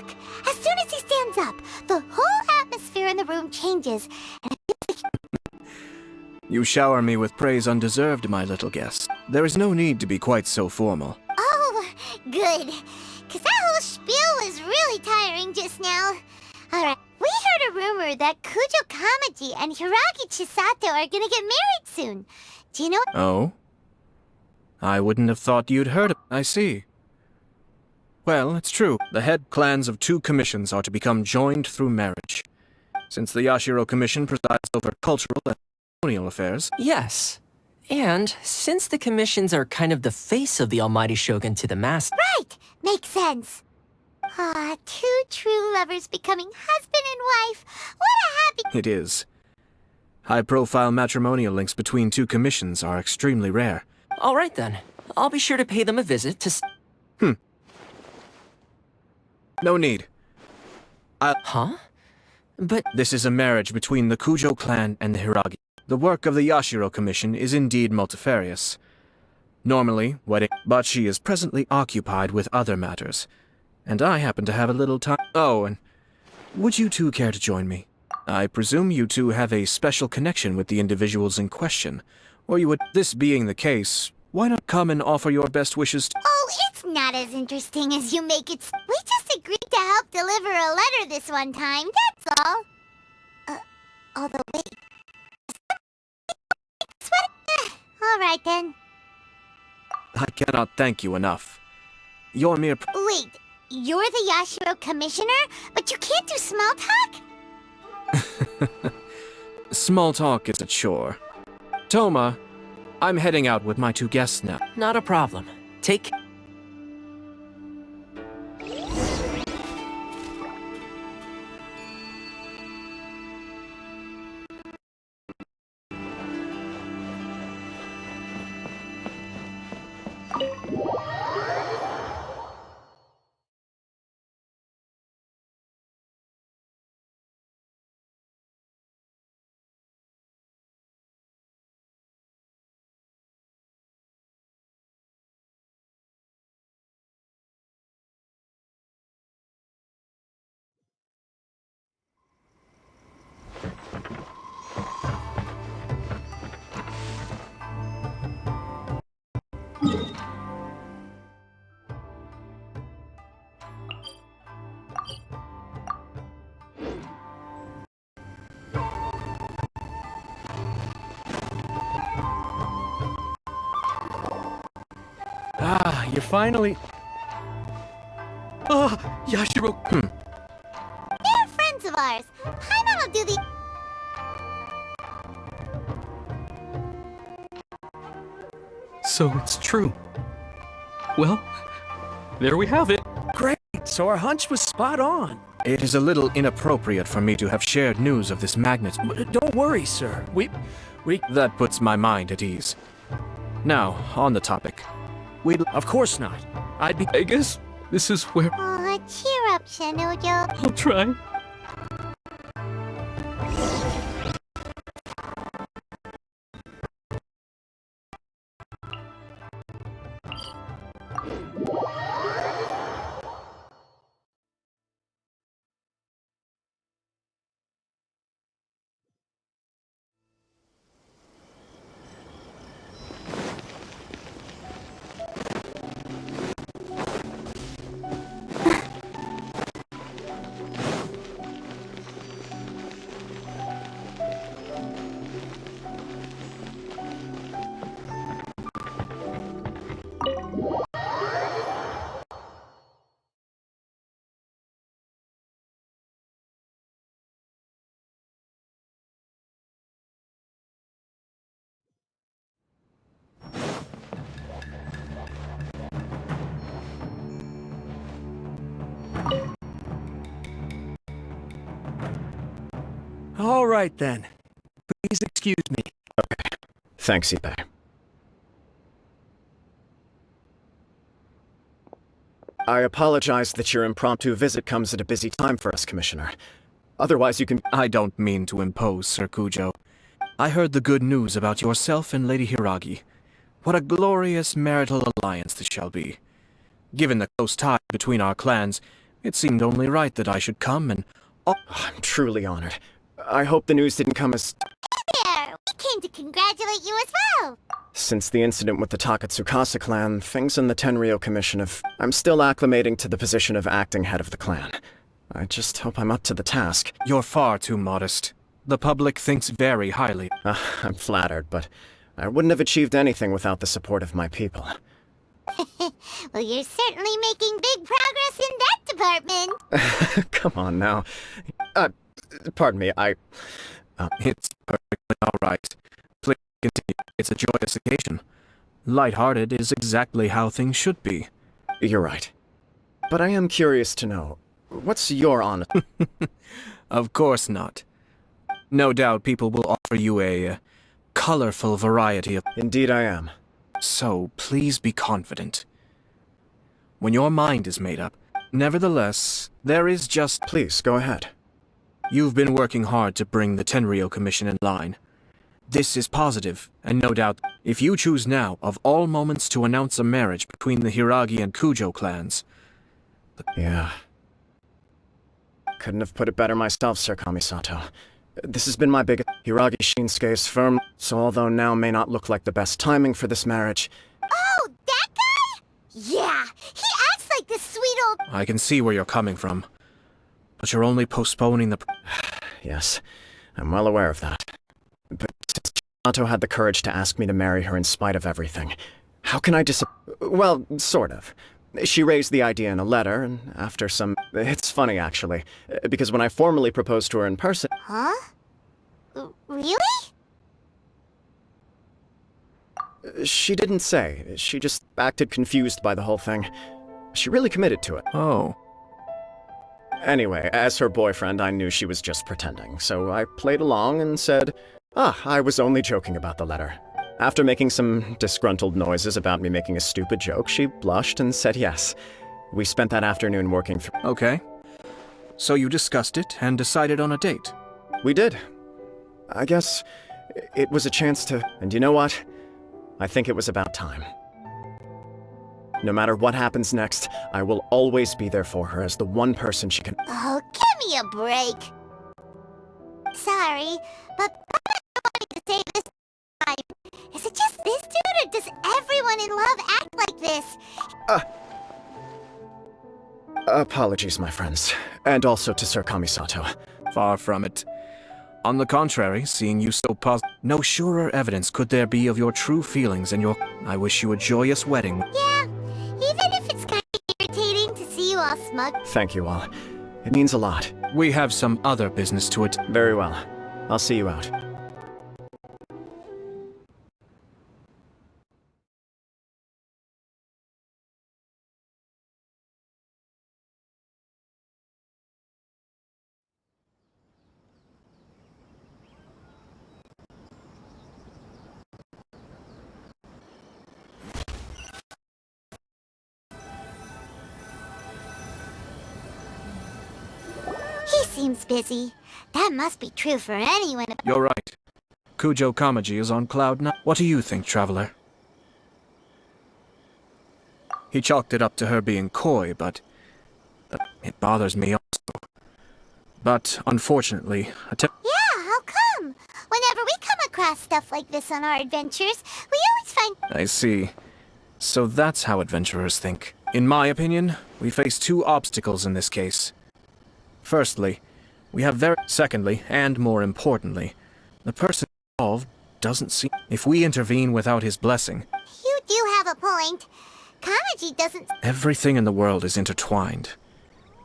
look. As soon as he stands up, the whole atmosphere in the room changes. You shower me with praise undeserved, my little guest. There is no need to be quite so formal. Oh, good. Because that whole spiel was really tiring just now. Alright, we heard a rumor that Kujou Kamaji and Hiiragi Chisato are gonna get married soon. Do you know? Oh? I wouldn't have thought you'd heard of it. I see. Well, it's true. The head clans of 2 commissions are to become joined through marriage. Since the Yashiro Commission presides over cultural and ceremonial affairs. Yes. And since the commissions are kind of the face of the almighty shogun to the mass. Right! Makes sense. Ah, 2 true lovers becoming husband and wife. What a happy... It is. High-profile matrimonial links between 2 commissions are extremely rare. All right then. I'll be sure to pay them a visit to No need. Huh? But... This is a marriage between the Kujou clan and the Hiiragi. The work of the Yashiro Commission is indeed multifarious. Normally, wedding, but she is presently occupied with other matters. And I happen to have a little time. Oh, and would you 2 care to join me? I presume you 2 have a special connection with the individuals in question. Or you would... This being the case, why not come and offer your best wishes to... Oh, it's not as interesting as you make it. We just agreed to help deliver a letter this one time, that's all. Although, wait. Alright then. I cannot thank you enough. Your mere... Wait, you're the Yashiro Commissioner? But you can't do small talk? Small talk is a chore. Toma, I'm heading out with my 2 guests now. not a problem. Take... Ah, you're finally... Yashiro... They're friends of ours. Paimon will do the... So it's true. Well, there we have it. Great, so our hunch was spot on. It is a little inappropriate for me to have shared news of this magnitude. Don't worry, sir. We... That puts my mind at ease. Now, on the topic. Of course not. I guess this is where Oh, cheer up, Shanojo. I'll try. All right then. Please excuse me. Thanks, Ippei. I apologize that your impromptu visit comes at a busy time for us, Commissioner. Otherwise you can— I don't mean to impose, Sir Kujou. I heard the good news about yourself and Lady Hiiragi. What a glorious marital alliance this shall be. Given the close tie between our clans, It seemed only right that I should come and... Oh, I'm truly honored. I hope the news didn't come as... There, we came to congratulate you as well. Since the incident with the Takatsukasa clan, things in the Tenryou Commission have... I'm still acclimating to the position of acting head of the clan. I just hope I'm up to the task. you're far too modest. The public thinks very highly. I'm flattered, but I wouldn't have achieved anything without the support of my people. Well, you're certainly making big progress in that department. Come on now. Pardon me, It's perfectly all right. Please continue. It's a joyous occasion. Lighthearted is exactly how things should be. You're right. But I am curious to know, what's your honest... Of course not. No doubt people will offer you a colorful variety of... Indeed I am. So please be confident. When your mind is made up, nevertheless, there is just... Please, go ahead. You've been working hard to bring the Tenryou Commission in line. This is positive, and no doubt, if you choose now, of all moments, to announce a marriage between the Hiiragi and Kujou clans... Yeah. Couldn't have put it better myself, Sir Kamisato. This has been my biggest... Hiiragi Shinsuke's firm, so although now may not look like the best timing for this marriage... Oh, that guy? Yeah, he acts like this sweet old... I can see where you're coming from. But you're only postponing the... Yes, I'm well aware of that. But since Chisato had the courage to ask me to marry her in spite of everything, how can I Well, sort of. She raised the idea in a letter, and after some... It's funny, actually, because when I formally proposed to her in person... Huh? Really? She didn't say. She just acted confused by the whole thing. She really committed to it. Oh. Anyway, as her boyfriend, I knew she was just pretending, so I played along and said, I was only joking about the letter. After making some disgruntled noises about me making a stupid joke, she blushed and said yes. We spent that afternoon working through... Okay. So you discussed it and decided on a date? We did. I guess it was a chance to... And you know what? I think it was about time. No matter what happens next, I will always be there for her as the one person she can... Oh, give me a break. Sorry, but I wanted to say this time. Is it just this dude, or does everyone in love act like this? Apologies, my friends. And also to Sir Kamisato. Far from it. On the contrary, seeing you so no surer evidence could there be of your true feelings and your... I wish you a joyous wedding. Yeah, even if it's kind of irritating to see you all smug. Thank you all. It means a lot. We have some other business to attend. Very well. I'll see you out. He seems busy. That must be true for anyone. You're right. Kujou Kamaji is on cloud nine. What do you think, traveler? He chalked it up to her being coy, but it bothers me also. But unfortunately, Yeah, how come? Whenever we come across stuff like this on our adventures, we always find... I see. So that's how adventurers think. In my opinion, we face two obstacles in this case. Firstly, we have Secondly, and more importantly, the person involved doesn't seem... If we intervene without his blessing... You do have a point. Kamaji doesn't... Everything in the world is intertwined.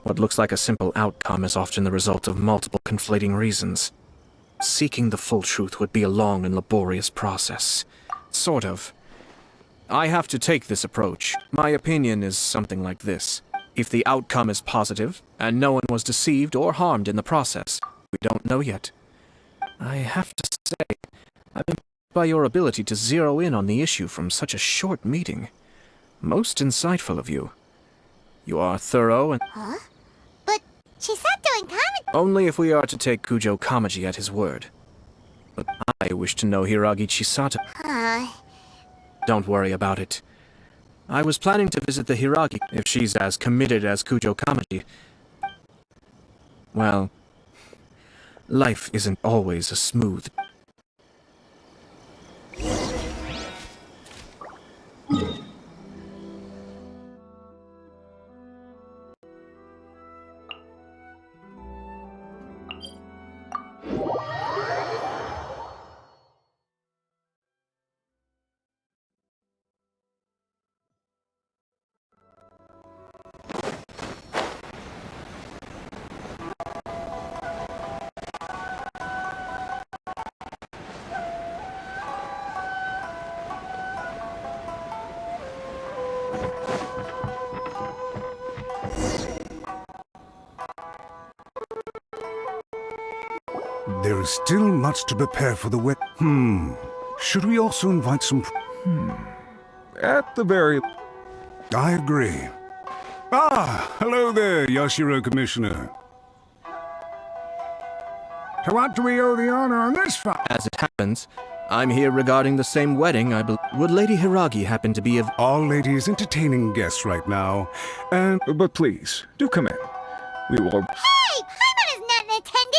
What looks like a simple outcome is often the result of multiple conflating reasons. Seeking the full truth would be a long and laborious process. Sort of. I have to take this approach. My opinion is something like this. If the outcome is positive, and no one was deceived or harmed in the process, we don't know yet. I have to say, I've been impressed by your ability to zero in on the issue from such a short meeting. Most insightful of you. You are thorough and... Huh? But Chisato and Kamaji... Only if we are to take Kujou Kamaji at his word. But I wish to know Hiiragi Chisato. Huh. Don't worry about it. I was planning to visit the Hiiragi if she's as committed as Kujou Kamaji. Well, life isn't always a smooth. There is still much to prepare for the wed. Should we also invite some... At the very... I agree. Ah, hello there, Yashiro Commissioner. To what do we owe the honor on this front? As it happens, I'm here regarding the same wedding, I believe. Would Lady Hiiragi happen to be of... All ladies entertaining guests right now, and... But please, do come in. We will... Hey, Paimon is not in attendance!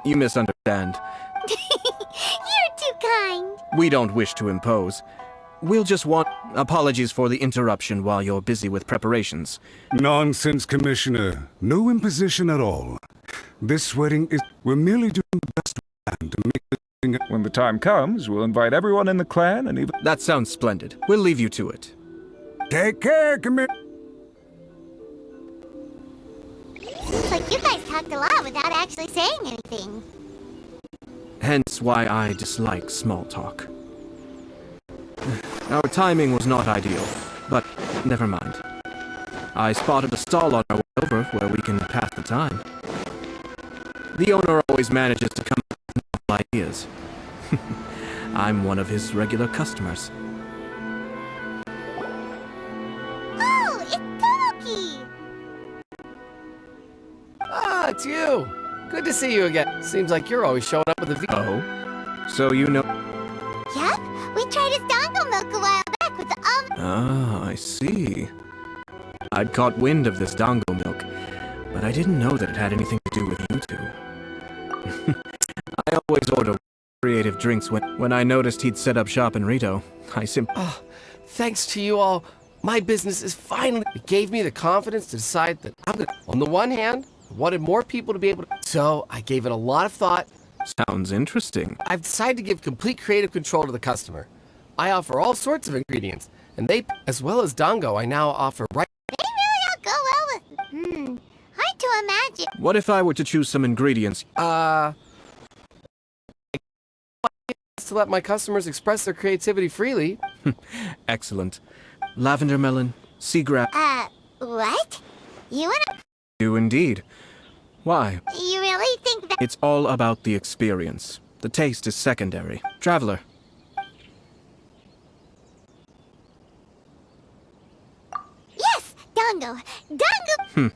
You misunderstand. You're too kind. We don't wish to impose. We'll just want... Apologies for the interruption while you're busy with preparations. Nonsense, Commissioner. No imposition at all. This wedding is... We're merely doing the best we can to make the thing... When the time comes, we'll invite everyone in the clan and even... That sounds splendid. We'll leave you to it. Take care, Commissioner. Seems like you guys talked a lot without actually saying anything. Hence why I dislike small talk. Our timing was not ideal, but never mind. I spotted a stall on our way over where we can pass the time. The owner always manages to come up with novel ideas. I'm one of his regular customers. Oh, it's Tomoki! Ah, it's you. Good to see you again. Seems like you're always showing up with a Oh? So you know... Yep, we tried his dongo milk a while back with the Ah, I see. I'd caught wind of this dongo milk, but I didn't know that it had anything to do with you two. I always order creative drinks when I noticed he'd set up shop in Rito. Thanks to you all, my business is finally... It gave me the confidence to decide that I'm gonna... On the one hand, I wanted more people to be able to... So I gave it a lot of thought. Sounds interesting. I've decided to give complete creative control to the customer. I offer all sorts of ingredients, and they, as well as Dango, I now offer right... They really all go well with... Hard to imagine. What if I were to choose some ingredients? To let my customers express their creativity freely. Excellent. Lavender melon, seagrass... What? You wanna... Do indeed. Why? You really think that... It's all about the experience. The taste is secondary. Traveler. Yes! Dongo! Dongo!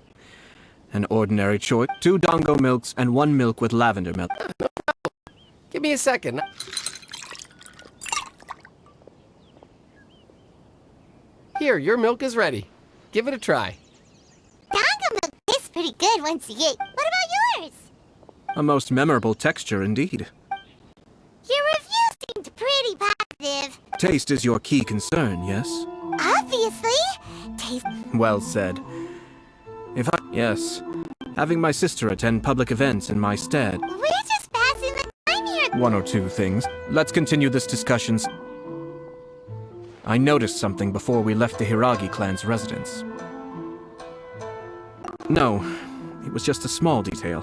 An ordinary choice. 2 dongo milks and 1 milk with lavender milk. Give me a second. Here, your milk is ready. Give it a try. Dongo milk tastes pretty good once you get... What about yours? A most memorable texture indeed. Your reviews seemed pretty positive. Taste is your key concern, yes? Obviously. Taste... Well said. Yes. Having my sister attend public events in my stead. We're just passing the time here. 1 or 2 things. Let's continue this discussion. I noticed something before we left the Hiiragi clan's residence. No, it was just a small detail.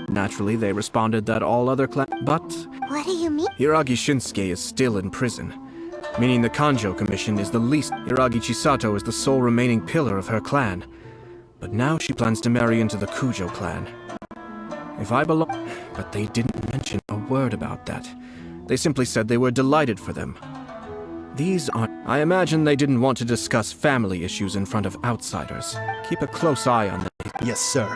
Naturally, they responded that all other But What do you mean? Hiiragi Shinsuke is still in prison, meaning the Kanjo Commission is the least. Hiiragi Chisato is the sole remaining pillar of her clan. But now she plans to marry into the Kujou clan. If I belong... But they didn't mention a word about that. They simply said they were delighted for them. These aren't... I imagine they didn't want to discuss family issues in front of outsiders. Keep a close eye on them. Yes, sir.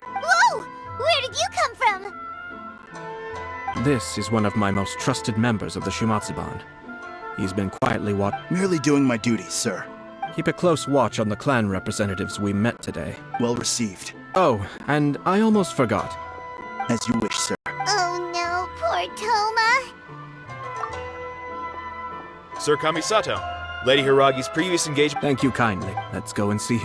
Whoa! Where did you come from? This is one of my most trusted members of the Shumatsuban. He's been quietly Merely doing my duty, sir. Keep a close watch on the clan representatives we met today. Well received. Oh, and I almost forgot. As you wish, sir. Oh no, poor Toma. Sir Kamisato, Lady Hiragi's previous engagement. Thank you kindly. Let's go and see.